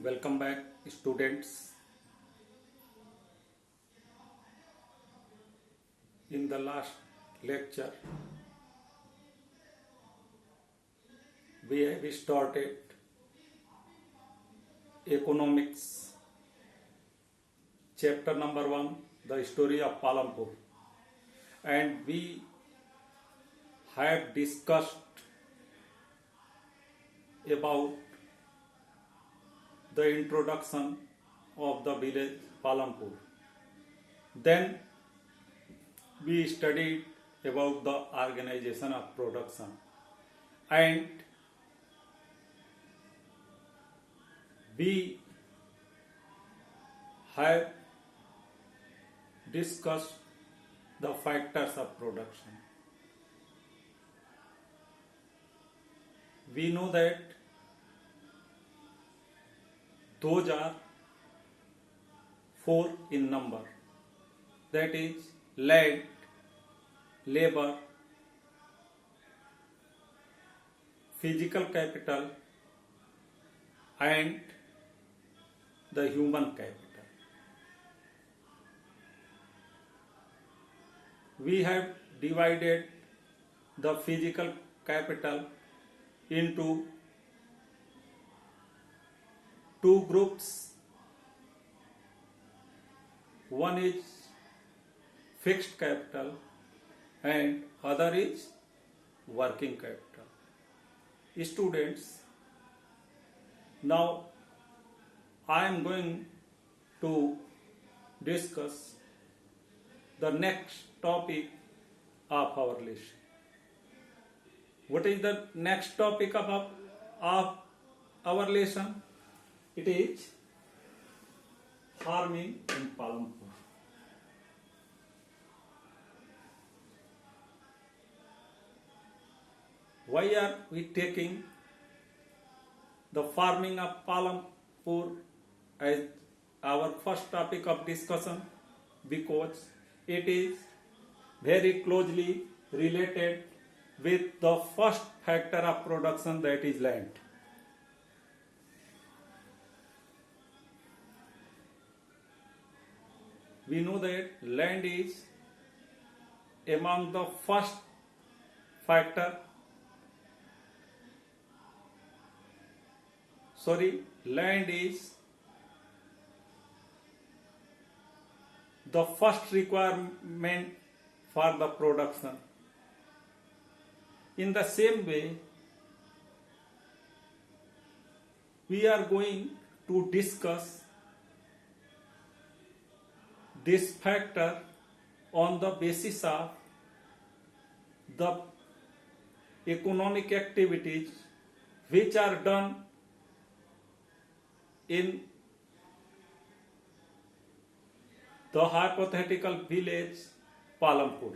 Welcome back, students. In the last lecture, we have started economics, chapter number 1, the story of Palampur, and we have discussed about the introduction of the village Palampur. Then we studied about the organization of production, and we have discussed the factors of production. We know that those are 4 in number, that is land, labor, physical capital and the human capital. We have divided the physical capital into 2 groups. One is fixed capital and other is working capital. Students, now I am going to discuss the next topic of our lesson. What is the next topic of our lesson? It is farming in Palampur. Why are we taking the farming of Palampur as our first topic of discussion? Because it is very closely related with the first factor of production, that is land. We know that land is among the first factor. Land is the first requirement for the production. In the same way, we are going to discuss this factor on the basis of the economic activities which are done in the hypothetical village Palampur.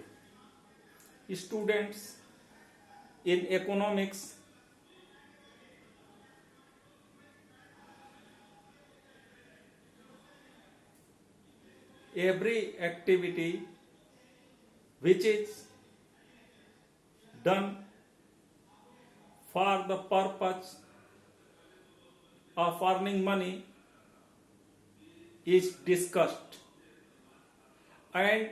Students, in economics, every activity which is done for the purpose of earning money is discussed, and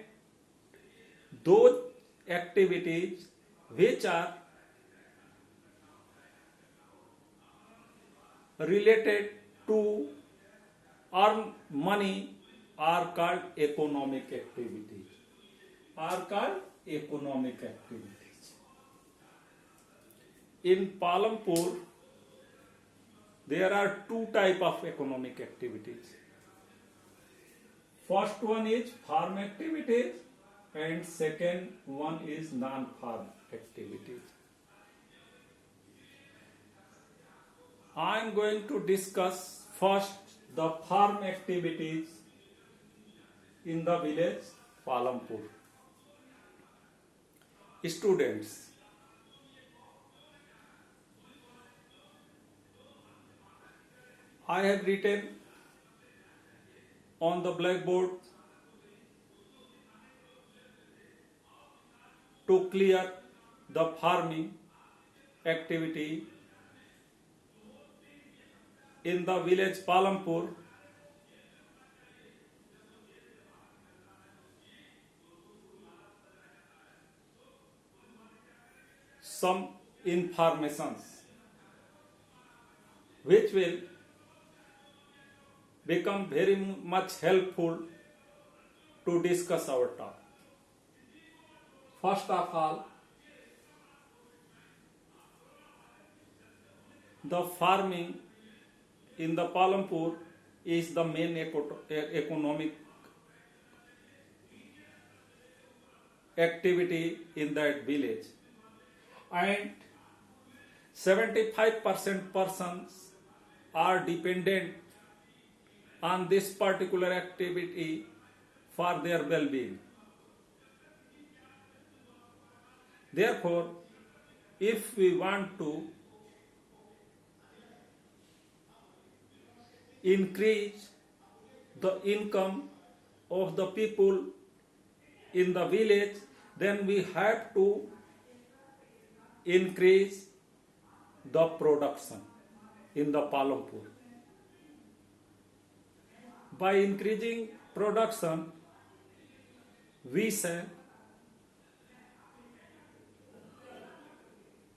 those activities which are related to earn money are called economic activities. In Palampur, there are 2 types of economic activities. First one is farm activities and second one is non-farm activities. I am going to discuss first the farm activities in the village Palampur. Students, I have written on the blackboard to clear the farming activity in the village Palampur, some informations which will become very much helpful to discuss our topic. First of all, the farming in the Palampur is the main economic activity in that village, and 75% persons are dependent on this particular activity for their well-being. Therefore, if we want to increase the income of the people in the village, then we have to increase the production in the Palampur. By increasing production, we shall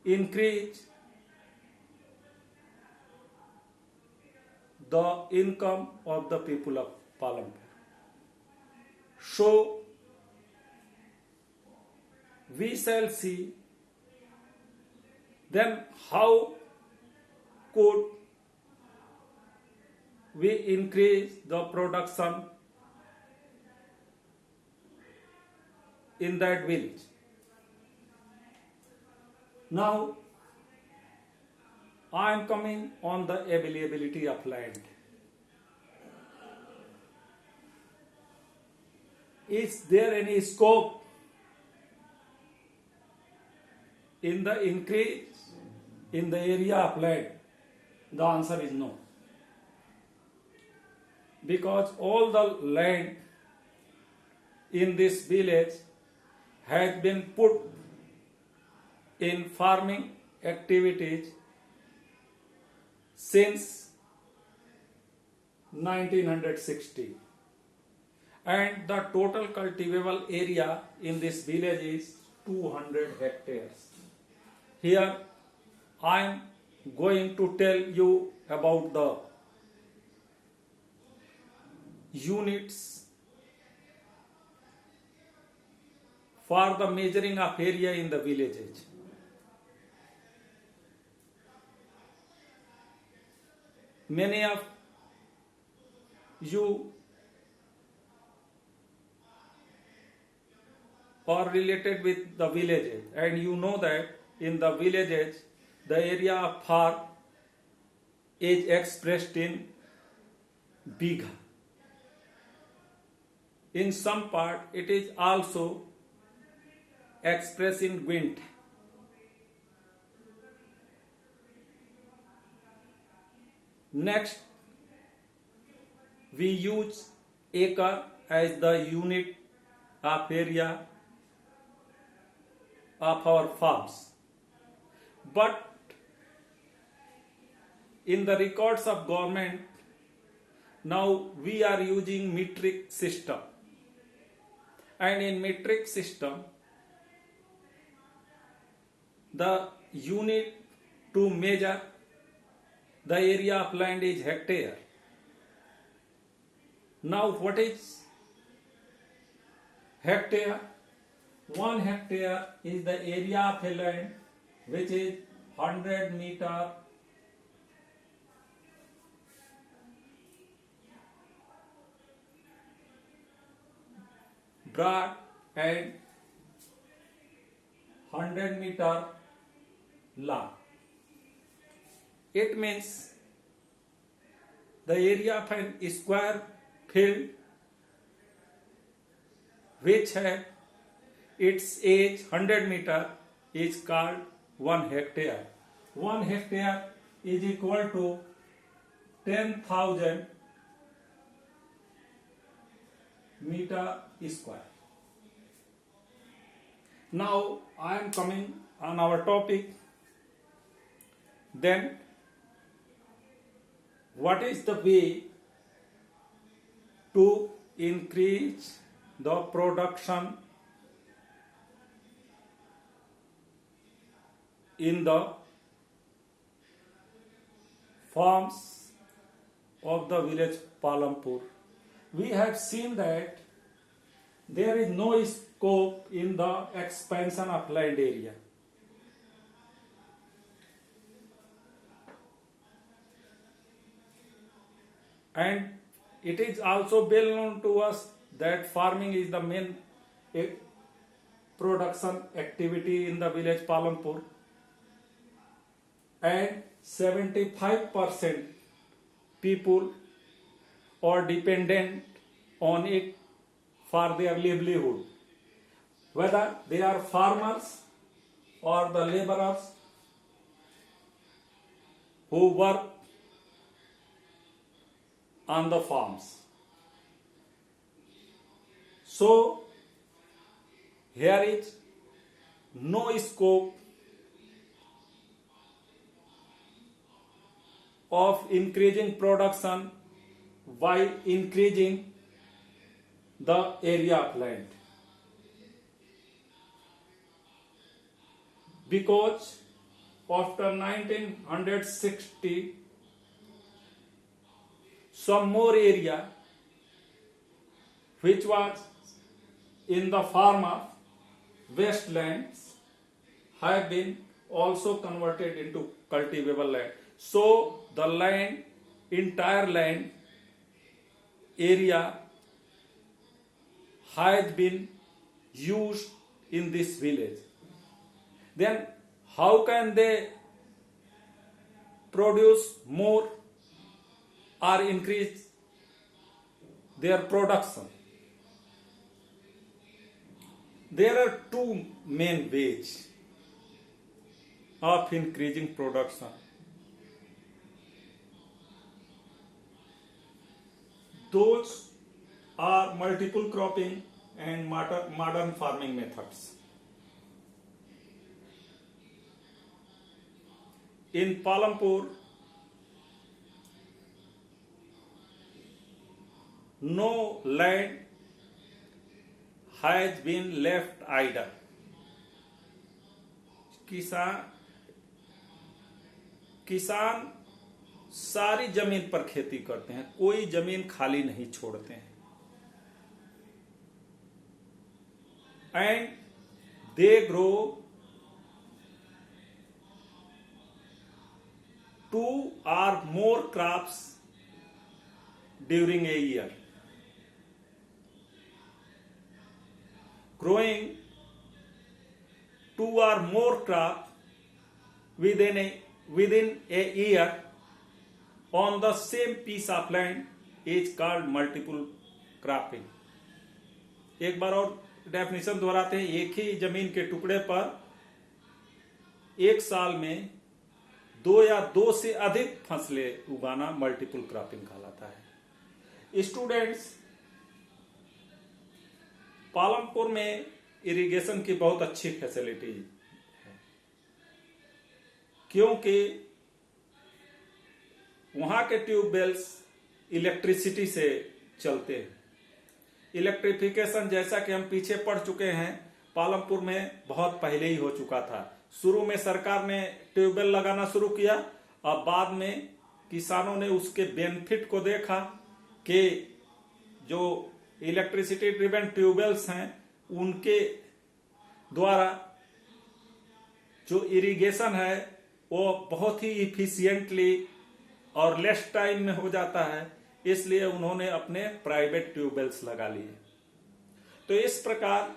increase the income of the people of Palampur. So, we shall see then how could we increase the production in that village. Now, I am coming on the availability of land. Is there any scope in the increase in the area of land? The answer is no. Because all the land in this village has been put in farming activities since 1960, and the total cultivable area in this village is 200 hectares. Here I am going to tell you about the units for the measuring of area in the villages. Many of you are related with the villages, and you know that in the villages the area of farm is expressed in bigha. In some part it is also expressed in gwint. Next, we use acre as the unit of area of our farms. But in the records of government, now we are using metric system. And in metric system, the unit to measure the area of land is hectare. Now what is hectare? 1 hectare is the area of a land which is 100 meter broad and 100 meter long. It means the area of a square field which has its age 100 meter is called 1 hectare. 1 hectare is equal to 10,000 meter square. Now I am coming on our topic. Then what is the way to increase the production in the farms of the village Palampur? We have seen that there is no scope in the expansion of land area. And it is also well known to us that farming is the main production activity in the village Palampur, and 75% people are dependent on it for their livelihood, whether they are farmers or the laborers who work on the farms. So here is no scope of increasing production by increasing the area of land, because after 1960 some more area which was in the form of wastelands have been also converted into cultivable land. So the land, entire land area has been used in this village. Then how can they produce more or increase their production? There are two main ways of increasing production. Those are multiple cropping and modern farming methods. In Palampur, no land has been left idle. किसान सारी जमीन पर खेती करते हैं, कोई जमीन खाली नहीं छोड़ते हैं. And they grow 2 or more crops during a year. Growing 2 or more crops within a year on the same piece of land is called multiple cropping. एक बार और डेफिनेशन दोहराते हैं. एक ही जमीन के टुकड़े पर एक साल में 2 या 2 से अधिक फसलें उगाना मल्टीपल क्रॉपिंग कहलाता है. स्टूडेंट्स, पालमपुर में इरिगेशन की बहुत अच्छी फैसिलिटी है, क्योंकि वहां के ट्यूबवेल्स इलेक्ट्रिसिटी से चलते हैं. इलेक्ट्रिफिकेशन जैसा कि हम पीछे पढ़ चुके हैं, पालमपुर में बहुत पहले ही हो चुका था. शुरू में सरकार ने ट्यूबवेल लगाना शुरू किया, और बाद में किसानों ने उसके बेनिफिट को देखा कि जो इलेक्ट्रिसिटी ड्रिवन ट्यूबवेल्स हैं उनके द्वारा जो इरिगेशन है वो बहुत ही इफिशिएंटली और लेस टाइम में हो जाता है, इसलिए उन्होंने अपने प्राइवेट ट्यूबवेल्स लगा लिए. तो इस प्रकार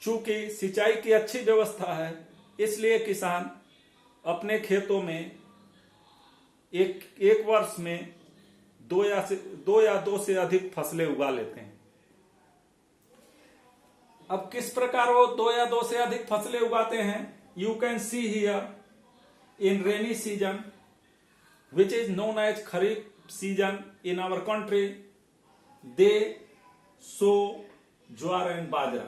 चूंकि सिंचाई की अच्छी व्यवस्था है, इसलिए किसान अपने खेतों में एक वर्ष में 2 या 2 से अधिक फसलें उगा लेते हैं. अब किस प्रकार वो 2 या 2 से अधिक फसलें उगाते हैं? You can see here in rainy season, which is known as Kharif season in our country, they sow jowar and बाजरा.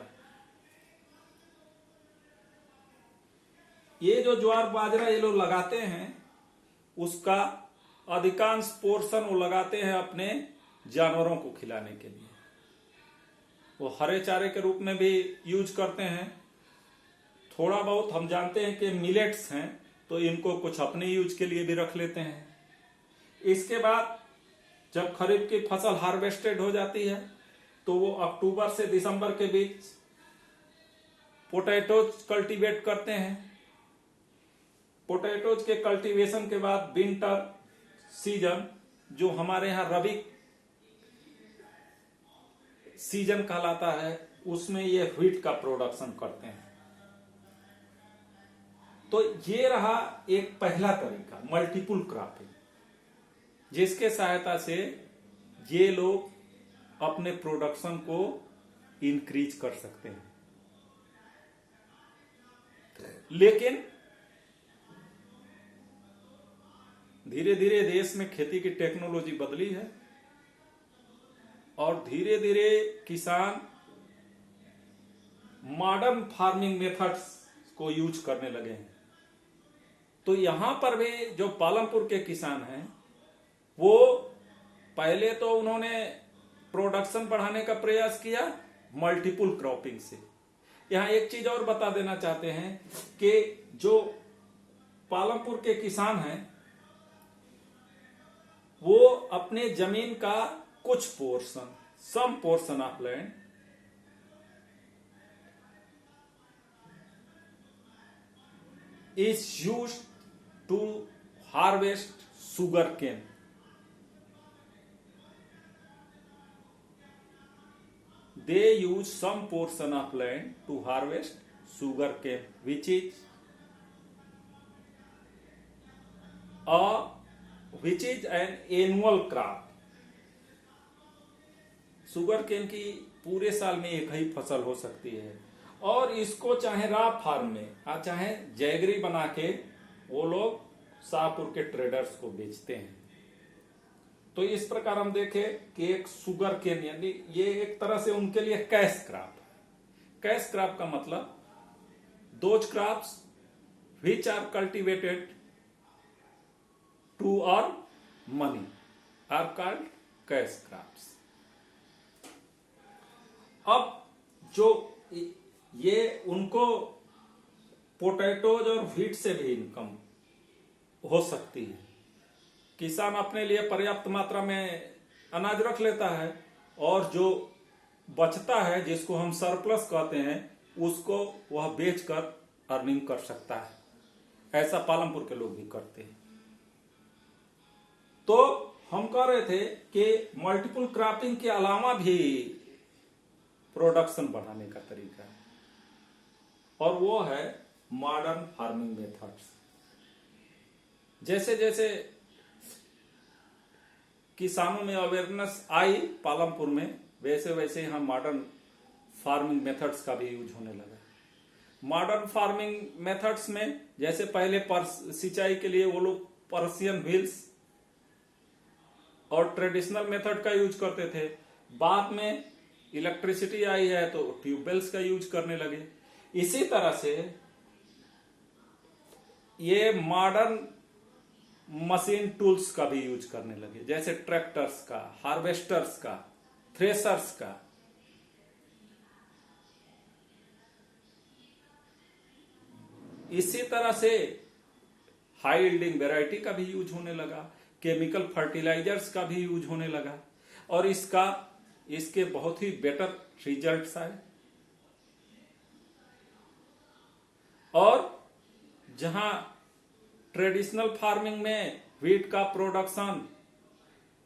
ये जो ज्वार बाजरा ये लोग लगाते हैं, उसका अधिकांश पोर्शन वो लगाते हैं अपने जानवरों को खिलाने के लिए। वो हरे चारे के रूप में भी यूज करते हैं। थोड़ा बहुत हम जानते हैं कि मिलेट्स हैं तो इनको कुछ अपने यूज के लिए भी रख लेते हैं। इसके बाद जब खरीफ की फसल हार्वेस्टेड हो जाती है तो वो अक्टूबर से दिसंबर के बीच पोटैटोज कल्टीवेट करते हैं। पोटैटोज के कल्टीवेशन के बाद विंटर सीजन, जो हमारे यहाँ रबी सीजन कहलाता है, उसमें ये व्हीट का प्रोडक्शन करते हैं। तो ये रहा एक पहला तरीका, मल्टीपल क्रॉपिंग, जिसके सहायता से ये लोग अपने प्रोडक्शन को इंक्रीज कर सकते हैं। लेकिन धीरे धीरे देश में खेती की टेक्नोलॉजी बदली है और धीरे धीरे किसान मॉडर्न फार्मिंग मेथड्स को यूज करने लगे हैं। तो यहां पर भी जो पालमपुर के किसान हैं, वो पहले तो उन्होंने प्रोडक्शन बढ़ाने का प्रयास किया मल्टीपल क्रॉपिंग से। यहां एक चीज और बता देना चाहते हैं कि जो पालमपुर के किसान हैं, वो अपने जमीन का कुछ portion, some portion of land is used to harvest sugar cane. They use some portion of land to harvest sugar cane, which is an annual crop. Sugar cane की पूरे साल में एक ही फसल हो सकती है और इसको चाहे रा फार्म में चाहे जैगरी बना के वो लोग शाहपुर के ट्रेडर्स को बेचते हैं। तो इस प्रकार हम देखें कि एक सुगर केन यानी ये एक तरह से उनके लिए कैश क्रॉप है। कैश क्रॉप का मतलब those crops which are cultivated to earn money are called cash crops. अब जो ये उनको पोटैटोज और व्हीट से भी इनकम हो सकती है। किसान अपने लिए पर्याप्त मात्रा में अनाज रख लेता है और जो बचता है, जिसको हम सरप्लस कहते हैं, उसको वह बेचकर अर्निंग कर सकता है। ऐसा पालमपुर के लोग भी करते हैं। तो हम कह रहे थे कि मल्टीपल क्रॉपिंग के अलावा भी प्रोडक्शन बढ़ाने का तरीका है और वो है मॉडर्न फार्मिंग मेथड्स। जैसे जैसे किसानों में अवेयरनेस आई पालमपुर में, वैसे वैसे यहां मॉडर्न फार्मिंग मेथड्स का भी यूज होने लगा। मॉडर्न फार्मिंग मेथड्स में जैसे पहले सिंचाई के लिए वो लोग पर्सियन व्हील्स और ट्रेडिशनल मेथड का यूज करते थे। बाद में इलेक्ट्रिसिटी आई है तो ट्यूबवेल्स का यूज करने लगे। इसी तरह से ये मॉडर्न मशीन टूल्स का भी यूज करने लगे, जैसे ट्रैक्टर्स का, हार्वेस्टर्स का, थ्रेशर्स का। इसी तरह से हाई यील्डिंग वैरायटी का भी यूज होने लगा, केमिकल फर्टिलाइजर्स का भी यूज होने लगा और इसके बहुत ही बेटर रिजल्ट्स आए। और जहां ट्रेडिशनल फार्मिंग में व्हीट का प्रोडक्शन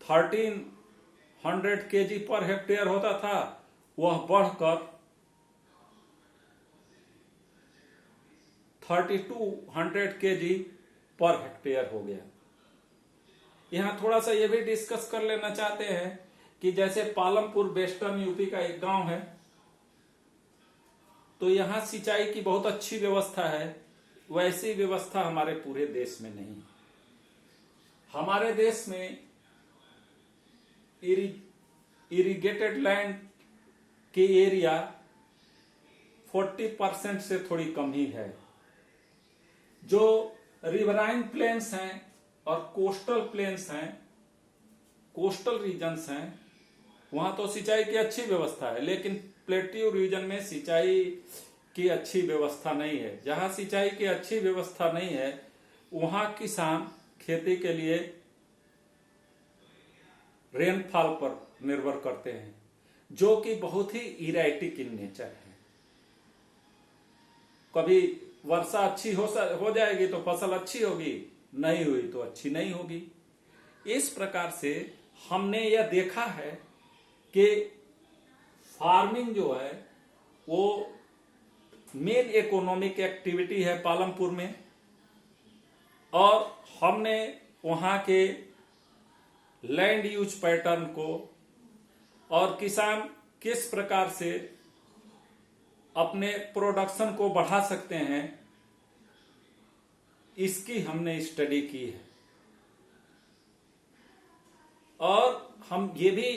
1300 केजी पर हेक्टेयर होता था, वह बढ़कर 3200 केजी पर हेक्टेयर हो गया। यहां थोड़ा सा यह भी डिस्कस कर लेना चाहते हैं कि जैसे पालमपुर वेस्टर्न यूपी का एक गांव है, तो यहां सिंचाई की बहुत अच्छी व्यवस्था है। वैसी व्यवस्था हमारे पूरे देश में नहीं। हमारे देश में इरिगेटेड लैंड की एरिया 40% से थोड़ी कम ही है। जो रिवराइन प्लेन्स हैं और कोस्टल प्लेन्स हैं, कोस्टल रीजन्स हैं, वहां तो सिंचाई की अच्छी व्यवस्था है, लेकिन प्लेट्यू रीजन में सिंचाई की अच्छी व्यवस्था नहीं है। जहां सिंचाई की अच्छी व्यवस्था नहीं है वहां किसान खेती के लिए रेनफॉल पर निर्भर करते हैं, जो कि बहुत ही इरेटिक इन नेचर है। कभी वर्षा अच्छी हो जाएगी तो फसल अच्छी होगी, नहीं हुई तो अच्छी नहीं होगी। इस प्रकार से हमने यह देखा है कि फार्मिंग जो है वो मेन इकोनॉमिक एक्टिविटी है पालमपुर में, और हमने वहां के लैंड यूज पैटर्न को और किसान किस प्रकार से अपने प्रोडक्शन को बढ़ा सकते हैं इसकी हमने स्टडी की है। और हम ये भी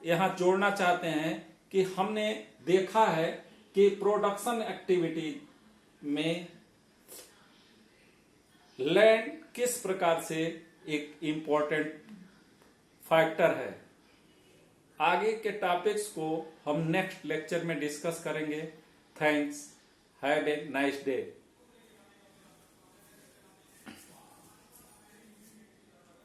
यहां जोड़ना चाहते हैं कि हमने देखा है कि प्रोडक्शन एक्टिविटी में लैंड किस प्रकार से एक इंपॉर्टेंट फैक्टर है। आगे के टॉपिक्स को हम नेक्स्ट लेक्चर में डिस्कस करेंगे। Thanks, have a nice day.